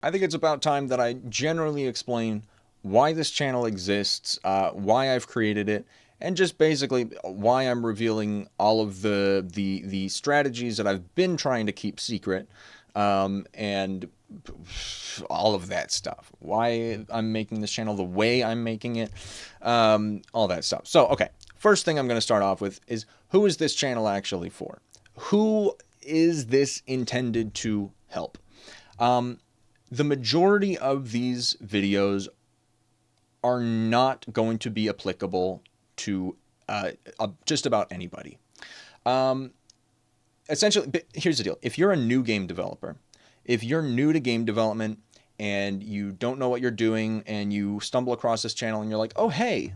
I think it's about time that I generally explain why this channel exists, why I've created it, and just basically why I'm revealing all of the strategies that I've been trying to keep secret, and all of that stuff. Why I'm making this channel the way I'm making it, all that stuff. So, okay, first thing I'm going to start off with is who is this channel actually for? Who is this intended to help? The majority of these videos are not going to be applicable to just about anybody. Um, Essentially, here's the deal. If you're a new game developer, if you're new to game development and you don't know what you're doing and you stumble across this channel and you're like, oh, hey,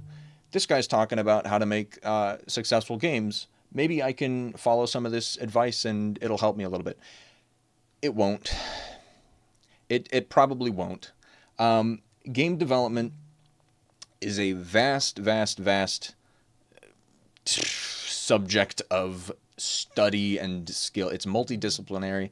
this guy's talking about how to make successful games. Maybe I can follow some of this advice and it'll help me a little bit. It won't. It probably won't. Game development is a vast, vast, vast subject of study and skill. It's multidisciplinary.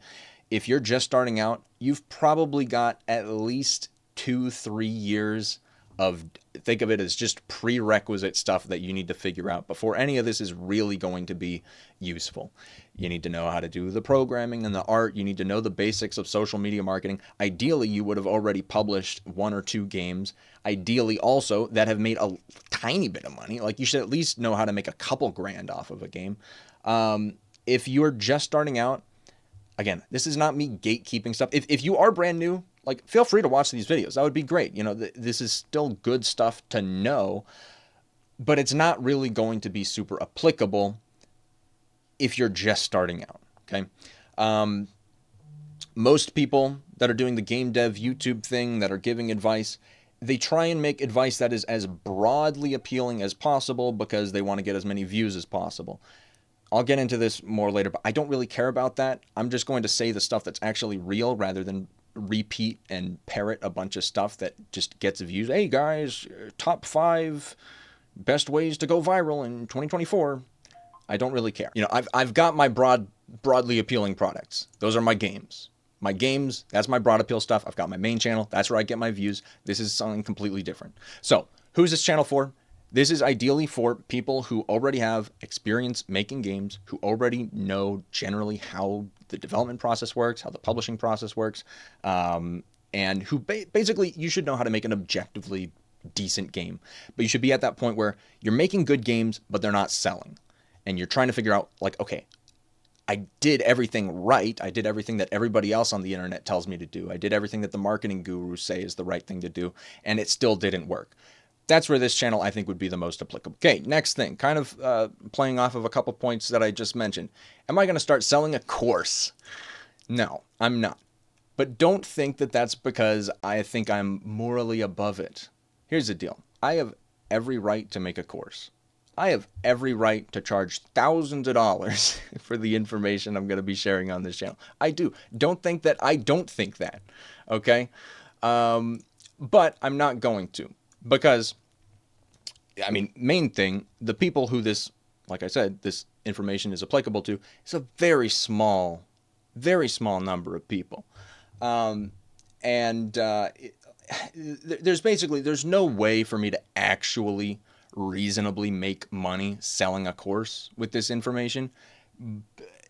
If you're just starting out, you've probably got at least 2, 3 years of, think of it as just prerequisite stuff that you need to figure out before any of this is really going to be useful. You need to know how to do the programming and the art. You need to know the basics of social media marketing. Ideally, you would have already published 1 or 2 games. Ideally, also, that have made a tiny bit of money. Like, you should at least know how to make a couple grand off of a game. If you're just starting out, again, this is not me gatekeeping stuff. If you are brand new, like, feel free to watch these videos. That would be great. This is still good stuff to know, but it's not really going to be super applicable if you're just starting out. Okay. Most people that are doing the game dev YouTube thing, that are giving advice, they try and make advice that is as broadly appealing as possible because they want to get as many views as possible. I'll get into this more later, but I don't really care about that. I'm just going to say the stuff that's actually real rather than repeat and parrot a bunch of stuff that just gets views. Hey guys, top 5 best ways to go viral in 2024. I don't really care. I've got my broadly appealing products. Those are my games. My games, that's my broad appeal stuff. I've got my main channel. That's where I get my views. This is something completely different. So, who's this channel for? This is ideally for people who already have experience making games, who already know generally how the development process works, how the publishing process works, and who basically, you should know how to make an objectively decent game. But you should be at that point where you're making good games, but they're not selling. And you're trying to figure out, like, okay, I did everything right. I did everything that everybody else on the internet tells me to do. I did everything that the marketing gurus say is the right thing to do, and it still didn't work. That's where this channel, I think, would be the most applicable. Okay, next thing, kind of playing off of a couple points that I just mentioned. Am I going to start selling a course? No, I'm not. But don't think that that's because I think I'm morally above it. Here's the deal. I have every right to make a course. I have every right to charge thousands of dollars for the information I'm going to be sharing on this channel. I do. Don't think that I don't think that. Okay? But I'm not going to. Because, I mean, main thing, the people who this, like I said, this information is applicable to, is a very small number of people. And there's no way for me to actually reasonably make money selling a course with this information.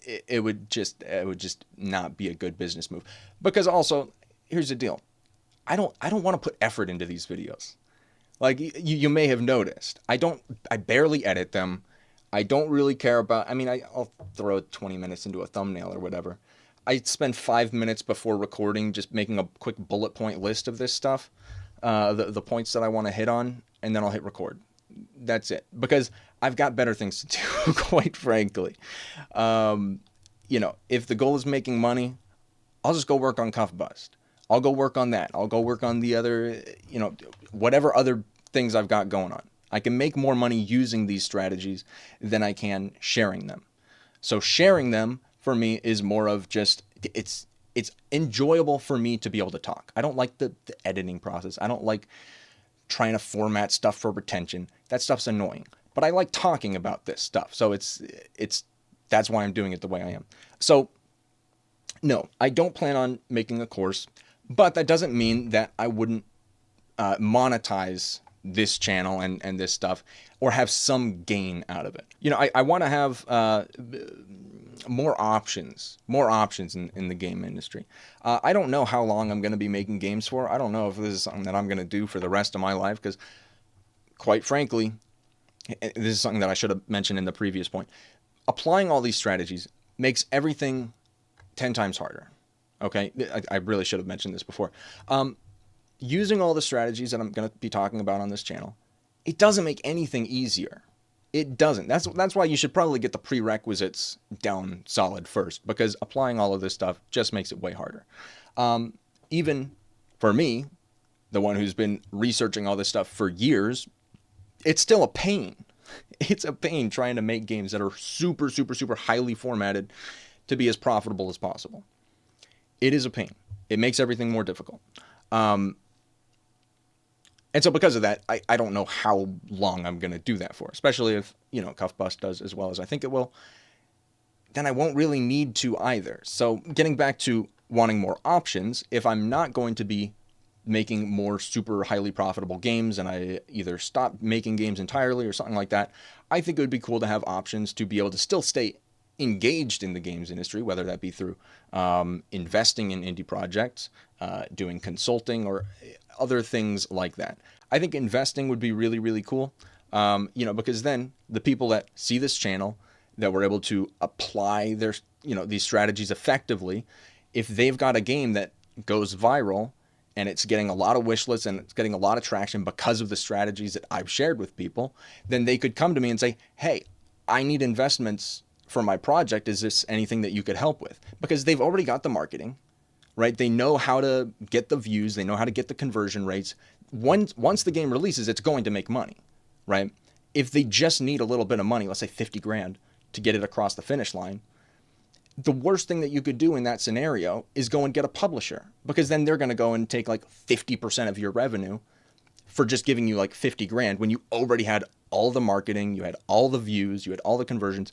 It would just not be a good business move. Because also, here's the deal. I don't want to put effort into these videos. Like, you may have noticed, I barely edit them. I don't really care about, I mean, I'll throw 20 minutes into a thumbnail or whatever. I spend 5 minutes before recording just making a quick bullet point list of this stuff, the points that I want to hit on, and then I'll hit record. That's it. Because I've got better things to do, quite frankly. If the goal is making money, I'll just go work on Cuff Bust. I'll go work on that. I'll go work on the other, whatever other things I've got going on. I can make more money using these strategies than I can sharing them. So sharing them for me is more of just, it's enjoyable for me to be able to talk. I don't like the editing process. I don't like trying to format stuff for retention. That stuff's annoying. But I like talking about this stuff. So that's why I'm doing it the way I am. So no, I don't plan on making a course, But that doesn't mean that I wouldn't monetize this channel and this stuff, or have some gain out of it. You know, I want to have more options in the game industry. I don't know how long I'm going to be making games for. I don't know if this is something that I'm going to do for the rest of my life, because quite frankly, this is something that I should have mentioned in the previous point. Applying all these strategies makes everything 10 times harder. Okay, I really should have mentioned this before. Using all the strategies that I'm going to be talking about on this channel, it doesn't make anything easier. It doesn't. That's why you should probably get the prerequisites down solid first, because applying all of this stuff just makes it way harder. Even for me, the one who's been researching all this stuff for years, it's still a pain. It's a pain trying to make games that are super, super, super highly formatted to be as profitable as possible. It is a pain. It makes everything more difficult. And so because of that, I don't know how long I'm going to do that for, especially if, you know, Cuff Bust does as well as I think it will. Then I won't really need to either. So getting back to wanting more options, if I'm not going to be making more super highly profitable games and I either stop making games entirely or something like that, I think it would be cool to have options to be able to still stay engaged in the games industry, whether that be through investing in indie projects, doing consulting, or other things like that. I think investing would be really, really cool, you know, because then the people that see this channel, that were able to apply their, you know, these strategies effectively, if they've got a game that goes viral and it's getting a lot of wish lists and it's getting a lot of traction because of the strategies that I've shared with people, then they could come to me and say, hey, I need investments for my project. Is this anything that you could help with? Because they've already got the marketing, right? They know how to get the views. They know how to get the conversion rates. Once the game releases, it's going to make money, right? If they just need a little bit of money, let's say 50 grand to get it across the finish line, the worst thing that you could do in that scenario is go and get a publisher, because then they're going to go and take like 50% of your revenue for just giving you like 50 grand when you already had all the marketing, you had all the views, you had all the conversions.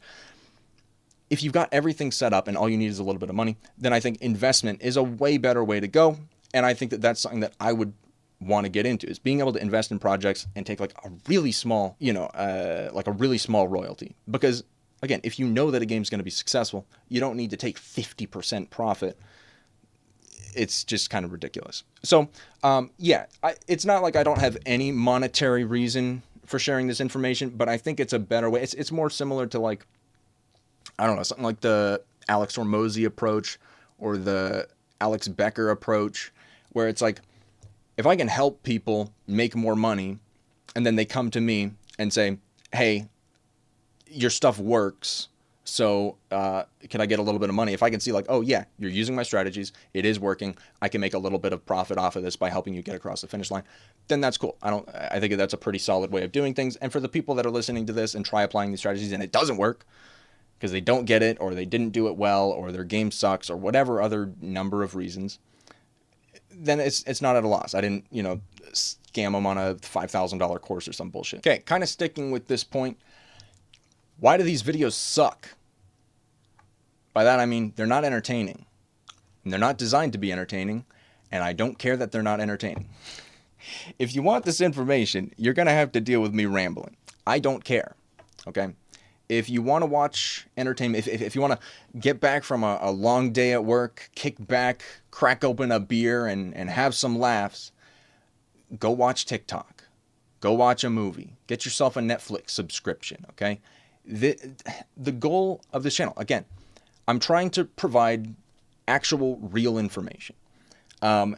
If you've got everything set up and all you need is a little bit of money, then I think investment is a way better way to go. And I think that that's something that I would want to get into, is being able to invest in projects and take like a really small, you know, like a really small royalty. Because again, if you know that a game's going to be successful, you don't need to take 50% profit. It's just kind of ridiculous. So, yeah, it's not like I don't have any monetary reason for sharing this information, but I think it's a better way. It's more similar to like, I don't know, something like the Alex Hormozy approach or the Alex Becker approach, where it's like, if I can help people make more money and then they come to me and say, hey, your stuff works, so can I get a little bit of money? If I can see like, oh yeah, you're using my strategies, it is working, I can make a little bit of profit off of this by helping you get across the finish line, then that's cool. I think that's a pretty solid way of doing things. And for the people that are listening to this and try applying these strategies and it doesn't work, because they don't get it, or they didn't do it well, or their game sucks, or whatever other number of reasons, then it's not at a loss. I didn't, you know, scam them on a $5,000 course or some bullshit. Okay, kind of sticking with this point, why do these videos suck? By that I mean they're not entertaining. And they're not designed to be entertaining, and I don't care that they're not entertaining. If you want this information, you're going to have to deal with me rambling. I don't care, okay? If you want to watch entertainment, if you want to get back from a long day at work, kick back, crack open a beer, and have some laughs, go watch TikTok. Go watch a movie. Get yourself a Netflix subscription, okay? The goal of this channel, again, I'm trying to provide actual real information. I'm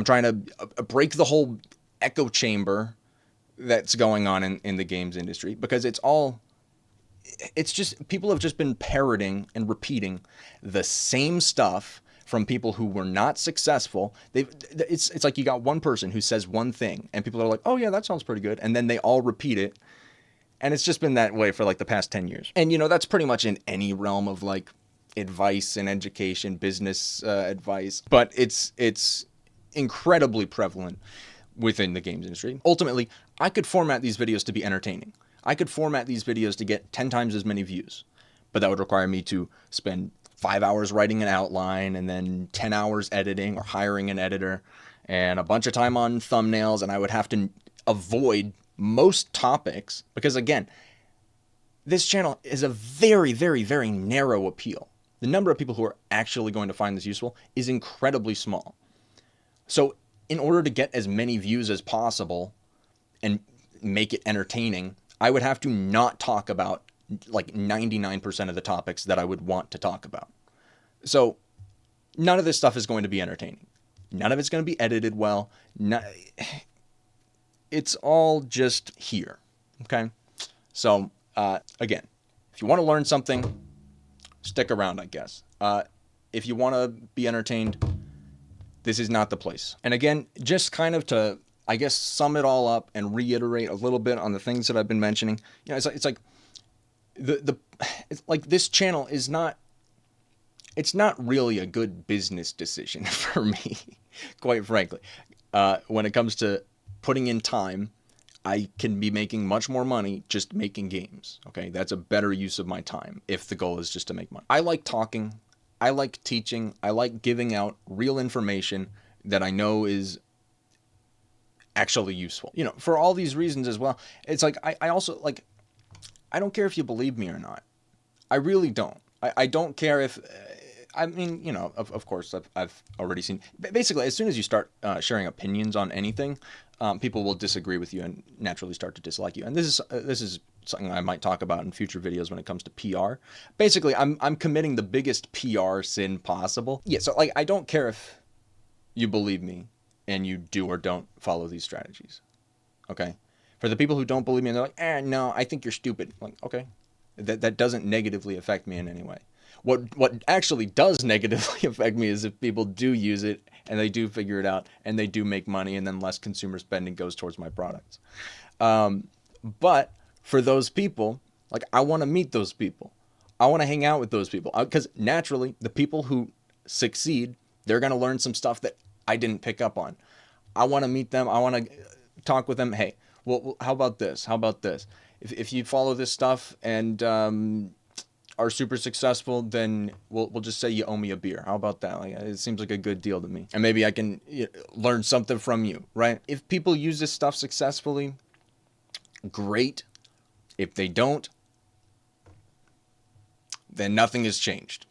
trying to break the whole echo chamber that's going on in the games industry, because it's just, people have just been parroting and repeating the same stuff from people who were not successful. It's like you got one person who says one thing and people are like, oh yeah, that sounds pretty good. And then they all repeat it. And it's just been that way for like the past 10 years. And, you know, that's pretty much in any realm of like advice and education, business advice. But it's incredibly prevalent within the games industry. Ultimately, I could format these videos to be entertaining. I could format these videos to get 10 times as many views, but that would require me to spend 5 hours writing an outline and then 10 hours editing or hiring an editor and a bunch of time on thumbnails, and I would have to avoid most topics because, again, this channel is a very, very, very narrow appeal. The number of people who are actually going to find this useful is incredibly small. So in order to get as many views as possible and make it entertaining, I would have to not talk about like 99% of the topics that I would want to talk about. So none of this stuff is going to be entertaining. None of it's going to be edited well. It's all just here. Okay. So, again, if you want to learn something, stick around, I guess. If you want to be entertained, this is not the place. And again, just kind of to, I guess, sum it all up and reiterate a little bit on the things that I've been mentioning. You know, it's like it's like this channel is not, it's not really a good business decision for me, quite frankly. When it comes to putting in time, I can be making much more money just making games. Okay, that's a better use of my time if the goal is just to make money. I like talking. I like teaching. I like giving out real information that I know is actually useful. You know, for all these reasons as well. It's like I also like, I don't care if you believe me or not. I really don't. I don't care if, I mean, you know, of course, I've already seen, basically, as soon as you start sharing opinions on anything, people will disagree with you and naturally start to dislike you. And this is something I might talk about in future videos when it comes to PR. Basically, I'm committing the biggest PR sin possible. Yeah, so like, I don't care if you believe me and you do or don't follow these strategies. Okay? For the people who don't believe me and they're like, no, I think you're stupid. I'm like, okay. That doesn't negatively affect me in any way. What actually does negatively affect me is if people do use it and they do figure it out and they do make money and then less consumer spending goes towards my products. But for those people, like, I want to meet those people. I want to hang out with those people because naturally the people who succeed, they're going to learn some stuff that I didn't pick up on. I want to meet them. I want to talk with them. Hey, well, how about this? How about this? If you follow this stuff and are super successful, then we'll just say you owe me a beer. How about that? Like, it seems like a good deal to me. And maybe I can learn something from you, right? If people use this stuff successfully, great. If they don't, then nothing has changed.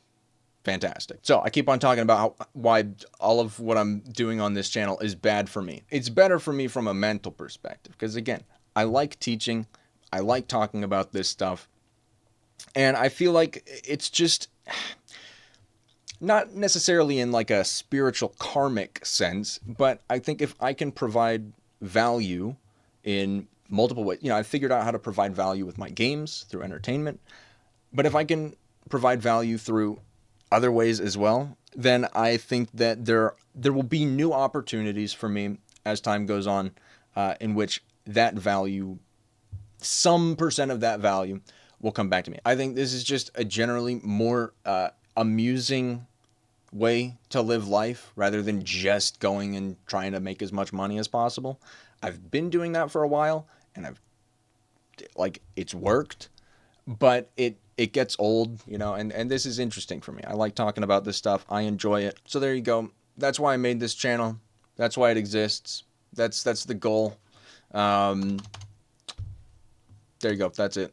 Fantastic. So I keep on talking about why all of what I'm doing on this channel is bad for me. It's better for me from a mental perspective because, again, I like teaching. I like talking about this stuff. And I feel like it's just not necessarily in like a spiritual karmic sense, but I think if I can provide value in multiple ways, you know, I figured out how to provide value with my games through entertainment, but if I can provide value through other ways as well, then I think that there will be new opportunities for me as time goes on, in which that value, some percent of that value, will come back to me. I think this is just a generally more amusing way to live life rather than just going and trying to make as much money as possible. I've been doing that for a while and it's worked, but it gets old, you know, and this is interesting for me. I like talking about this stuff. I enjoy it. So there you go. That's why I made this channel. That's why it exists. That's the goal. There you go. That's it.